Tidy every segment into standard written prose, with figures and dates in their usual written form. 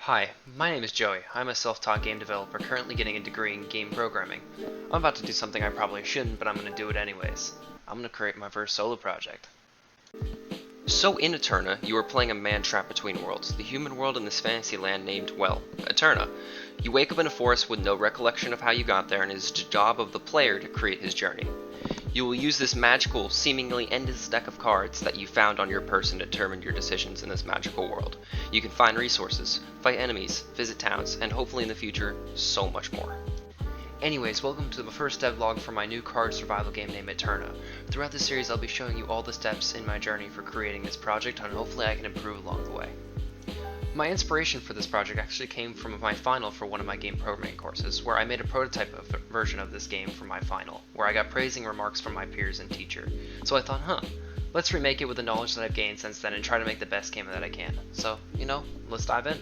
Hi, my name is Joey. I'm a self-taught game developer currently getting a degree in game programming. I'm about to do something I probably shouldn't, but I'm going to do it anyways. I'm going to create my first solo project. So in Aeterna, you are playing a man trapped between worlds, the human world and this fantasy land named, well, Aeterna. You wake up in a forest with no recollection of how you got there, and it is the job of the player to create his journey. You will use this magical, seemingly endless deck of cards that you found on your person to determine your decisions in this magical world. You can find resources, fight enemies, visit towns, and hopefully in the future, so much more. Anyways, welcome to the first devlog for my new card survival game named Aeterna. Throughout this series I'll be showing you all the steps in my journey for creating this project, and hopefully I can improve along the way. My inspiration for this project actually came from my final for one of my game programming courses, where I made a prototype version of this game for my final, where I got praising remarks from my peers and teacher. So I thought, let's remake it with the knowledge that I've gained since then and try to make the best game that I can. So, let's dive in.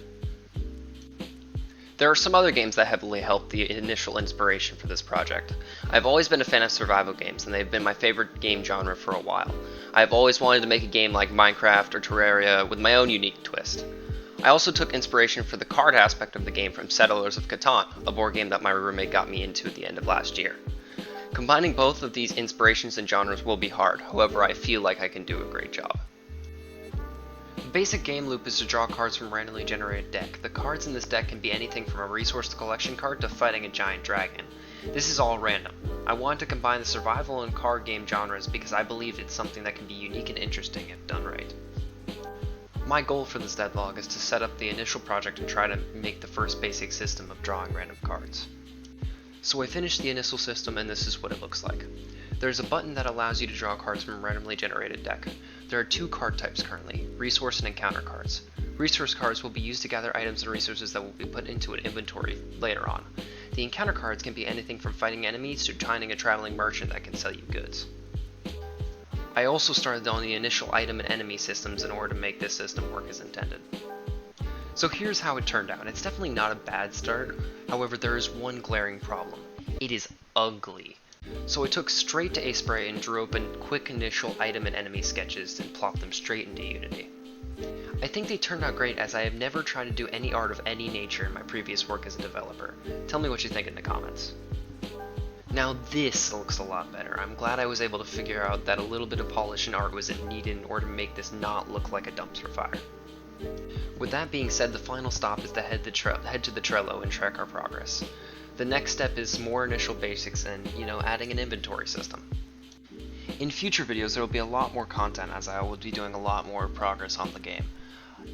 There are some other games that heavily helped the initial inspiration for this project. I've always been a fan of survival games, and they've been my favorite game genre for a while. I've always wanted to make a game like Minecraft or Terraria with my own unique twist. I also took inspiration for the card aspect of the game from Settlers of Catan, a board game that my roommate got me into at the end of last year. Combining both of these inspirations and genres will be hard, however I feel like I can do a great job. The basic game loop is to draw cards from a randomly generated deck. The cards in this deck can be anything from a resource collection card to fighting a giant dragon. This is all random. I wanted to combine the survival and card game genres because I believe it's something that can be unique and interesting if done right. My goal for this devlog is to set up the initial project and try to make the first basic system of drawing random cards. So I finished the initial system and this is what it looks like. There's a button that allows you to draw cards from a randomly generated deck. There are two card types currently, resource and encounter cards. Resource cards will be used to gather items and resources that will be put into an inventory later on. The encounter cards can be anything from fighting enemies to finding a traveling merchant that can sell you goods. I also started on the initial item and enemy systems in order to make this system work as intended. So here's how it turned out. It's definitely not a bad start, however there is one glaring problem. It is ugly. So I took straight to Aspray and drew open quick initial item and enemy sketches and plopped them straight into Unity. I think they turned out great as I have never tried to do any art of any nature in my previous work as a developer. Tell me what you think in the comments. Now this looks a lot better. I'm glad I was able to figure out that a little bit of polish and art was needed in order to make this not look like a dumpster fire. With that being said, the final stop is to head to the Trello and track our progress. The next step is more initial basics and, adding an inventory system. In future videos there will be a lot more content as I will be doing a lot more progress on the game.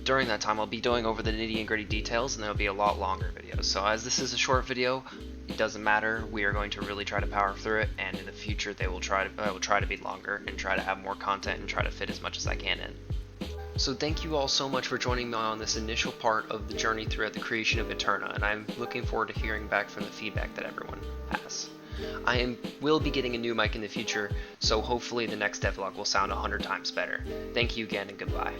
During that time I'll be going over the nitty and gritty details and there will be a lot longer videos. So as this is a short video, it doesn't matter, we are going to really try to power through it, and in the future I will try to be longer and try to have more content and try to fit as much as I can in. So thank you all so much for joining me on this initial part of the journey throughout the creation of Aeterna, and I'm looking forward to hearing back from the feedback that everyone has. I will be getting a new mic in the future, so hopefully the next devlog will sound 100 times better. Thank you again and goodbye.